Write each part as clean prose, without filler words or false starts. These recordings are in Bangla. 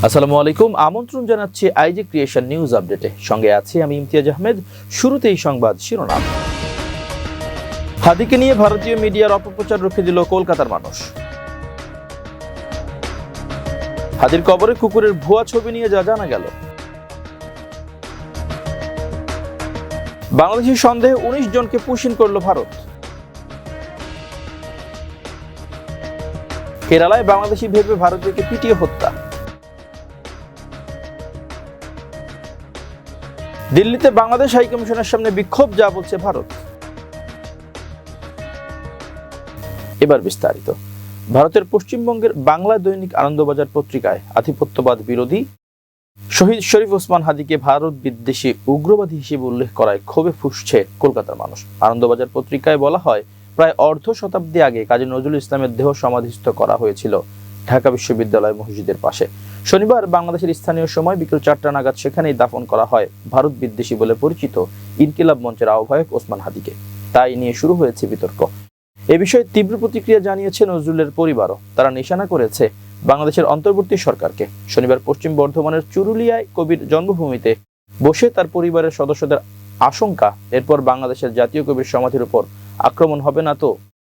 আসসালামু আলাইকুম, আমন্ত্রণ জানাচ্ছি আইজি ক্রিয়েশন নিউজ আপডেটে। সঙ্গে আছি আমি ইমতিয়াজ আহমেদ। শুরুতেই সংবাদ শিরোনাম। হাদিকে নিয়ে ভারতীয় মিডিয়ার অপপ্রচার রুখে দিল কলকাতার মানুষ। হাদির কবরে কুকুরের ভুয়া ছবি নিয়ে যা জানা গেল। বাংলাদেশি সন্দেহে ১৯ জনকে পুশিন করল ভারত। কেরালায় বাংলাদেশি ভেবে ভারতীয়কে পিটিয়ে হত্যা। দিল্লিতে বাংলাদেশ হাইকমিশনের সামনে বিক্ষোভ, যা বলছে ভারত। এবার বিস্তারিত। ভারতের পশ্চিমবঙ্গের বাংলা দৈনিক আনন্দবাজার পত্রিকায় আধিপত্যবাদ বিরোধী শহীদ শরীফ ওসমান হাদিকে ভারত বিদ্বেষী উগ্রবাদী হিসেবে উল্লেখ করায় ক্ষোভে ফুঁসছে কলকাতার মানুষ। আনন্দবাজার পত্রিকায় বলা হয়, প্রায় অর্ধ শতাব্দী আগে কাজী নজরুল ইসলামের দেহ সমাধিস্থ করা হয়েছিল ঢাকা বিশ্ববিদ্যালয় মসজিদের পাশে। শনিবার বাংলাদেশের স্থানীয় সময় বিকেল ৪টা নাগাদ সেখানেই দাফন করা হয় ভারত বিদ্বেষী বলে পরিচিত ইনকিলাব মঞ্চের আহ্বায়ক ওসমান হাদিকে। তাই নিয়ে শুরু হয়েছে বিতর্ক। এ বিষয়ে তীব্র প্রতিক্রিয়া জানিয়েছে নজরুলের পরিবারও। তারা নিশানা করেছে বাংলাদেশের অন্তর্বর্তী সরকারকে। শনিবার পশ্চিম বর্ধমানের চুরুলিয়ায় কবির জন্মভূমিতে বসে তার পরিবারের সদস্যদের আশঙ্কা, এরপর বাংলাদেশের জাতীয় কবির সমাধির উপর আক্রমণ হবে না তো।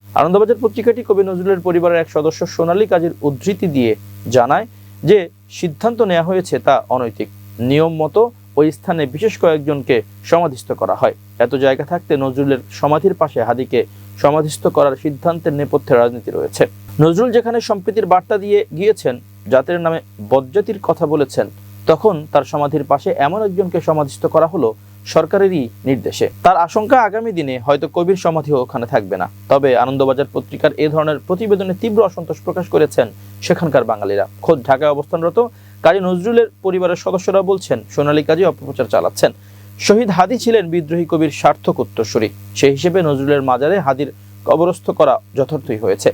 আনন্দবাজার পত্রিকাটি কবি নজরুলের পরিবারের এক সদস্য সোনালী কাজীর উদ্ধৃতি দিয়ে জানায় যে সিদ্ধান্ত নেওয়া হয়েছে তা অনৈতিক। নিয়ম মতো ওই স্থানে বিশেষ কয়েকজনকে সমাধিস্থ করা হয়। এত জায়গা থাকতে নজরুলের সমাধির পাশে হাদিকে সমাধিস্থ করার সিদ্ধান্তের নেপথ্যে রাজনীতি রয়েছে। নজরুল যেখানে সম্প্রীতির বার্তা দিয়ে গিয়েছেন, জাতির নামে বজ্জাতির কথা বলেছেন, তখন তার সমাধির পাশে এমন একজনকে সমাধিস্থ করা হলো সরকারেরই নির্দেশে। তার আশঙ্কা আগামী দিনে হয়তো কবির সমাধিও ওখানে থাকবে না। তবে আনন্দবাজার পত্রিকার এ ধরনের প্রতিবেদনে তীব্র অসন্তোষ প্রকাশ করেছেন সেখানকার বাঙালিরা। খোদ ঢাকায় অবস্থানরত কাজী নজরুলের পরিবারের সদস্যরা বলছেন, সোনালী কাজী অপপ্রচার চালাচ্ছেন। শহীদ হাদি ছিলেন বিদ্রোহী কবির সার্থক উত্তরসূরি। সেই হিসেবে নজরুলের মাজারে হাদির কবরস্থ করা যথার্থই হয়েছে।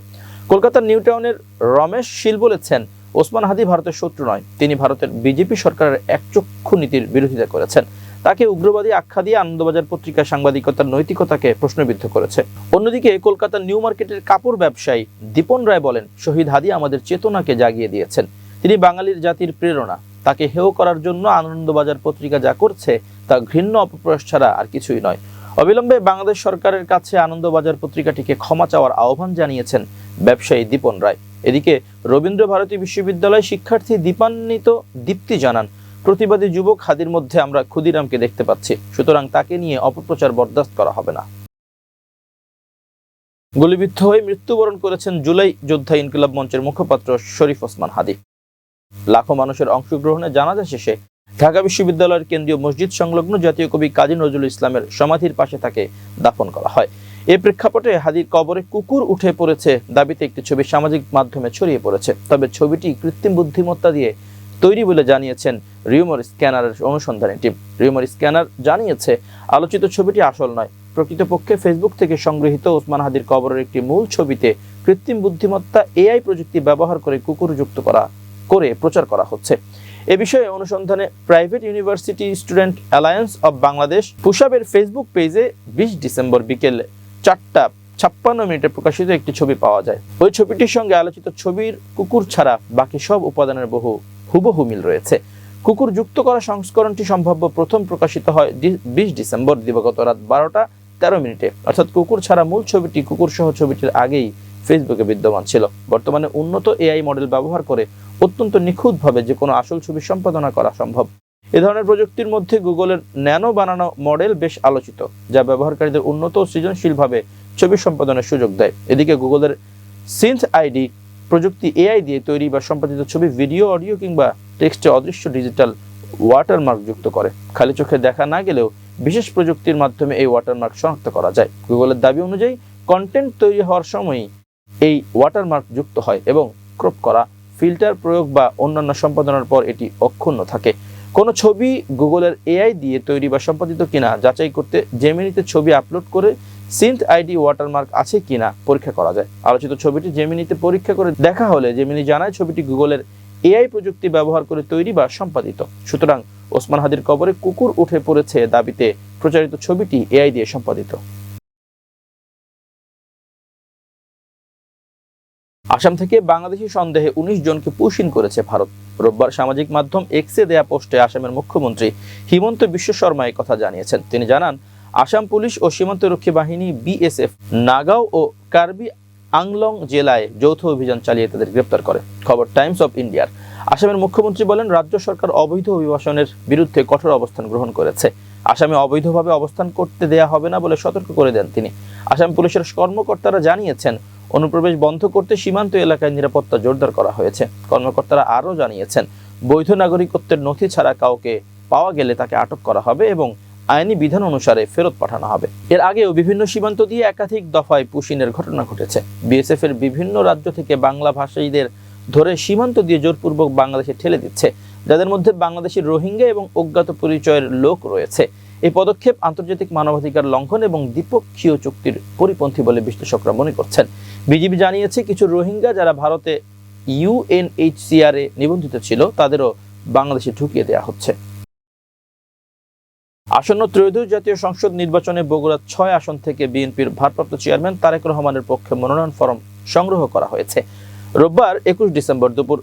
কলকাতার নিউ টাউনের রমেশ শীল বলেছেন, ওসমান হাদি ভারতের শত্রু নয়, তিনি ভারতের বিজেপি সরকারের একচক্ষু নীতির বিরোধিতা করেছেন। তাকে উগ্রবাদী আখ্যা দিয়ে আনন্দবাজার পত্রিকা সাংবাদিকতার নৈতিকতাকে প্রশ্নবিদ্ধ করেছে। অন্যদিকে কলকাতার নিউ মার্কেটের কাপড় ব্যবসায়ী দীপন রায় বলেন, শহীদ হাদি আমাদের চেতনাকে জাগিয়ে দিয়েছেন। তিনি বাঙালির জাতির প্রেরণা। তাকে হেয় করার জন্য আনন্দবাজার পত্রিকা যা করছে তা ঘৃণ্য অপপ্রয়াস ছাড়া আর কিছুই নয়। অবিলম্বে বাংলাদেশ সরকারের কাছে আনন্দবাজার পত্রিকাটিকে ক্ষমা চাওয়ার আহ্বান জানিয়েছেন ব্যবসায়ী দীপন রায়। এদিকে রবীন্দ্র ভারতী বিশ্ববিদ্যালয় শিক্ষার্থী দীপান্বিত দীপ্তি জানান, প্রতিবাদী যুবক হাদির মধ্যে আমরা ক্ষুদিরামকে দেখতে পাচ্ছি, সুতরাং তাকে নিয়ে অপপ্রচার বরদাস্ত করা হবে না। গুলিবিদ্ধ হয়ে মৃত্যুবরণ করেছেন জুলাই যোদ্ধা ইনকিলাব মঞ্চের মুখপাত্র শরীফ ওসমান হাদি। লাখো মানুষের অংশগ্রহণে জানাজা শেষে ঢাকা বিশ্ববিদ্যালয়ের কেন্দ্রীয় মসজিদ সংলগ্ন জাতীয় কবি কাজী নজরুল ইসলামের সমাধির পাশে তাকে দাফন করা হয়। এ প্রেক্ষাপটে হাদির কবরে কুকুর উঠে পড়েছে দাবিতে একটি ছবি সামাজিক মাধ্যমে ছড়িয়ে পড়েছে। তবে ছবিটি কৃত্রিম বুদ্ধিমত্তা দিয়ে তৈরি বলে জানিয়েছেন রিউমার স্ক্যানারের অনুসন্ধানী টিম। রিউমার স্ক্যানার জানিয়েছে, আলোচিত ছবিটি আসল নয়। প্রকৃতপক্ষে ফেসবুক থেকে সংগৃহীত ওসমান হাদির কবরের একটি মূল ছবিতে কৃত্রিম বুদ্ধিমত্তা এআই প্রযুক্তি ব্যবহার করে কুকুর যুক্ত করে প্রচার করা হচ্ছে। এ বিষয়ে অনুসন্ধানে private university student alliance of Bangladesh পুশাবের ফেসবুক পেজে ২০ ডিসেম্বর বিকেল ৪টা ৫৬ প্রকাশিত একটি ছবি পাওয়া যায়। ওই ছবিটির সঙ্গে আলোচিত ছবির কুকুর ছাড়া বাকি সব উপাদানের হুবহু মিল রয়েছে। কুকুর যুক্ত করা সংস্করণটি সম্ভাব্য প্রথম প্রকাশিত হয় ২০ ডিসেম্বর দিবাগত রাত ১২টা ১৩, অর্থাৎ কুকুর ছাড়া মূল ছবিটি কুকুর সহ ছবিটির আগেই ফেসবুকে বিদ্যমান ছিল। বর্তমানে উন্নত এআই মডেল ব্যবহার করে অত্যন্ত নিখুঁতভাবে যে কোনো আসল ছবি সম্পাদনা করা সম্ভব। এ ধরনের প্রযুক্তির মধ্যে গুগলের ন্যানো বানানো মডেল বেশ আলোচিত, যা ব্যবহারকারীদের উন্নত ও সৃজনশীলভাবে ছবি সম্পাদনের সুযোগ দেয়। এদিকে গুগলের সিন্থ আইডি প্রযুক্তি এআই দিয়ে তৈরি বা সম্পাদিত ছবি, ভিডিও, অডিও কিংবা টেক্সটে অদৃশ্য ডিজিটাল ওয়াটারমার্ক যুক্ত করে। খালি চোখে দেখা না গেলেও বিশেষ প্রযুক্তির মাধ্যমে এই ওয়াটারমার্ক শনাক্ত করা যায়। গুগলের দাবি অনুযায়ী কন্টেন্ট তৈরি হওয়ার সময়ই এই ওয়াটারমার্ক যুক্ত হয় এবং ক্রপ করা, ফিল্টার প্রয়োগ বা অন্যান্য সম্পাদনার পর এটি অক্ষুণ্ণ থাকে। কোনো ছবি গুগলের এআই দিয়ে তৈরি বা সম্পাদিত কিনা যাচাই করতে জেমিনিতে ছবি আপলোড করে সিন্থ আইডি ওয়াটারমার্ক আছে কিনা পরীক্ষা করা যায়। আলোচিত ছবিটি জেমিনিতে পরীক্ষা করে দেখা হলে জেমিনি জানায় ছবিটি গুগলের এআই প্রযুক্তি ব্যবহার করে তৈরি বা সম্পাদিত। সুতরাং ওসমান হাদির কবরে কুকুর উঠে পড়েছে দাবিতে প্রচারিত ছবিটি এআই দিয়ে সম্পাদিত। আসাম থেকে বাংলাদেশি সন্দেহে ১৯ জনকে পুশিন করেছে ভারত। রোববার সামাজিক মাধ্যম এক্সে দেয়া পোস্টে আসামের মুখ্যমন্ত্রী হিমন্ত বিশ্ব শর্মা এই কথা জানিয়েছেন। তিনি জানান, আসাম পুলিশ ও সীমান্তরক্ষী বাহিনী বিএসএফ নাগাঁও ও কার্বি আংলং জেলায় যৌথ অভিযান চালিয়ে তাদের গ্রেপ্তার করে। খবর টাইমস অফ ইন্ডিয়ার। আসামের মুখ্যমন্ত্রী বলেন, রাজ্য সরকার অবৈধ অভিবাসনের বিরুদ্ধে কঠোর অবস্থান গ্রহণ করেছে। আসামে অবৈধভাবে অবস্থান করতে দেয়া হবে না বলে সতর্ক করে দেন তিনি। আসাম পুলিশের কর্মকর্তারা জানিয়েছেন, অনুপ্রবেশ বন্ধ করতে সীমান্ত এলাকায় নিরাপত্তা জোরদার করা হয়েছে। কর্মকর্তারা আরও জানিয়েছেন, বৈধ নাগরিকত্বের নথি ছাড়া কাউকে পাওয়া গেলে তাকে আটক করা হবে এবং আইনি বিধান অনুসারে ফেরত পাঠানো হবে। এর আগেও বিভিন্ন সীমান্ত দিয়ে একাধিক দফায় পুশিনের ঘটনা ঘটেছে। বিএসএফ এর বিভিন্ন রাজ্য থেকে বাংলা ভাষীদের ধরে সীমান্ত দিয়ে জোরপূর্বক বাংলাদেশে ঠেলে দিচ্ছে, যাদের মধ্যে বাংলাদেশি রোহিঙ্গা এবং অজ্ঞাত পরিচয়ের লোক রয়েছে। এই পদক্ষেপ আন্তর্জাতিক মানবাধিকার লঙ্ঘন এবং দ্বিপক্ষীয় চুক্তির পরিপন্থী বলে বিশ্লেষকরা মনে করছেন। বিজিবি জানিয়েছে, কিছু রোহিঙ্গা যারা ভারতে ইউএনএইচসিআর এ নিবন্ধিত ছিল তাদেরও বাংলাদেশে ঢুকিয়ে দেওয়া হচ্ছে। আসন্ন ত্রয়োদশ জাতীয় সংসদ নির্বাচনে বগুড়া ৬ আসন থেকে বিএনপির ভারপ্রাপ্ত চেয়ারম্যান তারেক রহমানের পক্ষে মনোনয়ন ফরম সংগ্রহ করা হয়েছে। রোববার ২১ ডিসেম্বর দুপুর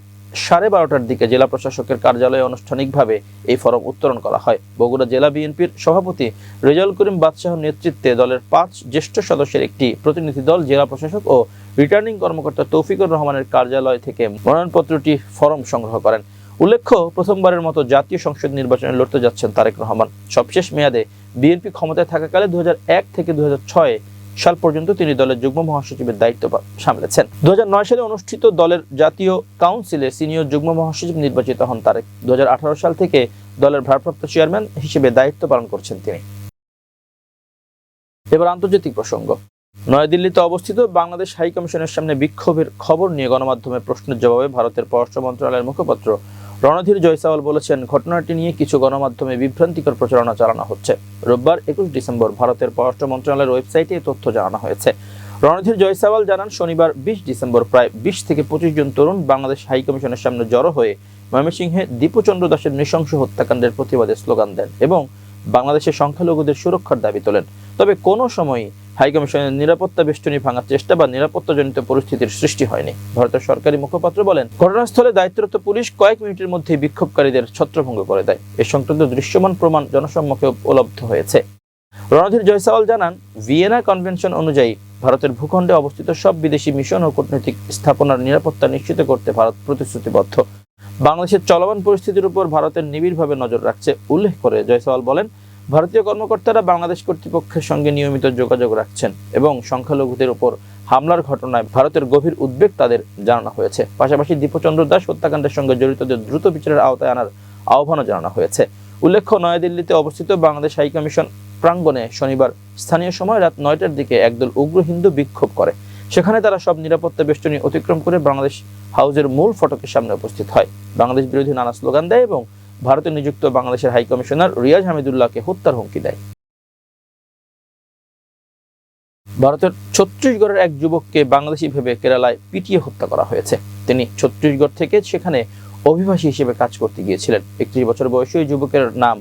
১২:৩০টার দিকে জেলা প্রশাসকের কার্যালয়ে আনুষ্ঠানিকভাবে এই ফরম উত্তোলন করা হয়। বগুড়া জেলা বিএনপির সভাপতি রেজাউল করিম বাদশাহর নেতৃত্বে দলের ৫ জ্যেষ্ঠ সদস্যের একটি প্রতিনিধি দল জেলা প্রশাসক ও রিটার্নিং কর্মকর্তা তৌফিকুর রহমানের কার্যালয় থেকে মনোনয়নপত্রটি ফরম সংগ্রহ করেন। উল্লেখ্য, প্রথমবারের মতো জাতীয় সংসদ নির্বাচনে লড়তে যাচ্ছেন তারেক রহমান। সবশেষ মেয়াদে বিএনপি ক্ষমতায় থাকাকালে ২০০১ থেকে ২০০৬ সাল পর্যন্ত তিনি দলের যুগ্ম মহাসচিবের দায়িত্ব সামলেছেন। ২০০৯ সালে অনুষ্ঠিত দলের জাতীয় কাউন্সিলে সিনিয়র যুগ্ম মহাসচিব নির্বাচিত হন তারেক। ২০১৮ সাল থেকে দলের ভারপ্রাপ্ত চেয়ারম্যান হিসেবে দায়িত্ব পালন করছেন তিনি। এবার আন্তর্জাতিক প্রসঙ্গ। নয়াদিল্লিতে অবস্থিত বাংলাদেশ হাই কমিশনের সামনে বিক্ষোভের খবর নিয়ে গণমাধ্যমের প্রশ্নের জবাবে ভারতের পররাষ্ট্র মন্ত্রণালয়ের মুখপাত্র রণধীর জয়সওয়াল বলেছেন, ঘটনাটি নিয়ে কিছু গণমাধ্যমে বিভ্রান্তিকর প্রচারণা চালানো হচ্ছে। রোববার ২১ ডিসেম্বর ভারতের পররাষ্ট্র মন্ত্রণালয়ের ওয়েবসাইটে এই তথ্য জানানো হয়েছে। রণধীর জয়সওয়াল জানান, শনিবার ২০ ডিসেম্বর প্রায় ২০ থেকে ২৫ জন তরুণ বাংলাদেশ হাই কমিশনের সামনে জড়ো হয়ে ময়মনসিংহে দীপুচন্দ্র দাসের নৃশংস হত্যাকাণ্ডের প্রতিবাদে স্লোগান দেন এবং বাংলাদেশের সংখ্যালঘুদের সুরক্ষার দাবি তোলেন। তবে কোনো সময়ই হাইকমিশনের নিরাপত্তা বেষ্টনী ভাঙার চেষ্টা বা নিরাপত্তাজনিত পরিস্থিতির সৃষ্টি হয়নি। ভারতের সরকারি মুখপাত্র বলেন, ঘটনাস্থলে দায়িত্বরত পুলিশ কয়েক মিনিটের মধ্যে বিক্ষোভকারীদের ছত্রভঙ্গ করে দেয়। এ সংক্রান্ত দৃশ্যমান প্রমাণ জনসম্মুখে উপলব্ধ হয়েছে। রণধীর জয়সওয়াল জানান, ভিয়েনা কনভেনশন অনুযায়ী ভারতের ভূখণ্ডে অবস্থিত সব বিদেশি মিশন ও কূটনৈতিক স্থাপনার নিরাপত্তা নিশ্চিত করতে ভারত প্রতিশ্রুতিবদ্ধ। বাংলাদেশের চলমান পরিস্থিতির উপর ভারতের নিবিড়ভাবে নজর রাখছে উল্লেখ করে জয়সওয়াল বলেন, ভারতীয় কর্মকর্তারা বাংলাদেশ কর্তৃপক্ষের সঙ্গে নিয়মিত যোগাযোগ রাখছেন এবং সংখ্যালঘুদের উপর হামলার ঘটনায় ভারতের গভীর উদ্বেগ তাদের জানানো হয়েছে। পাশাপাশি দীপুচন্দ্র দাস হত্যাকাণ্ডের সঙ্গে জড়িতদের দ্রুত বিচারের আওতায় আনার আহ্বানও জানানো হয়েছে। উল্লেখ্য, নয়াদিল্লিতে অবস্থিত বাংলাদেশ হাইকমিশন প্রাঙ্গণে শনিবার স্থানীয় সময় রাত ৯টার দিকে একদল উগ্র হিন্দু বিক্ষোভ করে। সেখানে তারা সব নিরাপত্তা বেষ্টনী অতিক্রম করে বাংলাদেশ হাউসের মূল ফটকের সামনে উপস্থিত হয়। বাংলাদেশ বিরোধী নানা স্লোগান দেয় এবং ভারতে নিযুক্ত বাংলাদেশের হাই কমিশনার রিয়াজ হামিদুল্লাহকে হত্যার হুমকি দেয়। ভারতের ছত্তিশগড়ের এক যুবককে বাংলাদেশি ভেবে কেরালায় পিটিয়ে হত্যা করা হয়েছে। তিনি ছত্তিশগড় থেকে সেখানে অভিবাসী হিসেবে কাজ করতে গিয়েছিলেন। ৩১ বছর বয়সী ওই যুবকের নাম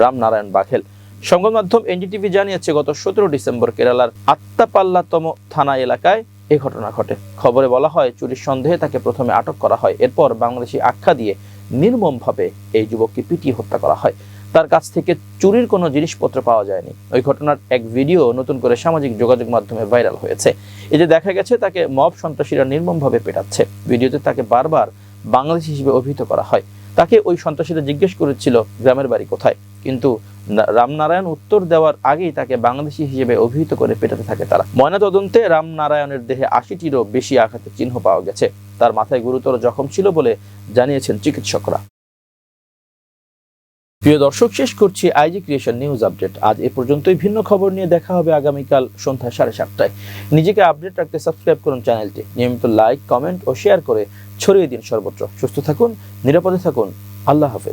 রামনারায়ণ বাঘেল। সংবাদ মাধ্যম এনডিটিভি জানিয়েছে, গত ১৭ ডিসেম্বর কেরালার আত্তাপাল্লাতম থানা এলাকায় এই ঘটনা ঘটে। খবরে বলা হয়, চুরির সন্দেহে তাকে প্রথমে আটক করা হয়। এরপর বাংলাদেশি আখ্যা দিয়ে নির্মমভাবে এই যুবককে পিটিয়ে হত্যা করা হয়। তার কাছ থেকে চুরির কোনো জিনিসপত্র পাওয়া যায়নি। ওই ঘটনার এক ভিডিও নতুন করে সামাজিক যোগাযোগ মাধ্যমে ভাইরাল হয়েছে। এই যে দেখা গেছে তাকে মব সন্ত্রাসীরা নির্মমভাবে পেটাচ্ছে। ভিডিওতে তাকে বারবার বাংলাদেশি হিসেবে অভিহিত করা হয়। তাকে ওই সন্ত্রাসীরা জিজ্ঞেস করেছিল গ্রামের বাড়ি কোথায়, কিন্তু রামনারায়ণ উত্তর দেওয়ার আগেই তাকে বাংলাদেশি হিসেবে অভিহিত করে পেটাতে থাকে তারা। ময়নাতদন্তে রামনারায়ণের দেহে ৮০টিরও বেশি আঘাতের চিহ্ন পাওয়া গেছে। তার মাথায় গুরুতর জখম ছিল বলে জানিয়েছেন চিকিৎসকরা। প্রিয় দর্শক, শেষ করছি আইজি ক্রিয়েশন নিউজ আপডেট। আজ এ পর্যন্তই। ভিন্ন খবর নিয়ে দেখা হবে আগামীকাল সন্ধ্যা ৭:৩০টায়। নিজেকে আপডেট রাখতে সাবস্ক্রাইব করুন চ্যানেলটি। নিয়মিত লাইক, কমেন্ট ও শেয়ার করে ছড়িয়ে দিন সর্বত্র। সুস্থ থাকুন, নিরাপদে থাকুন। আল্লাহ হাফেজ।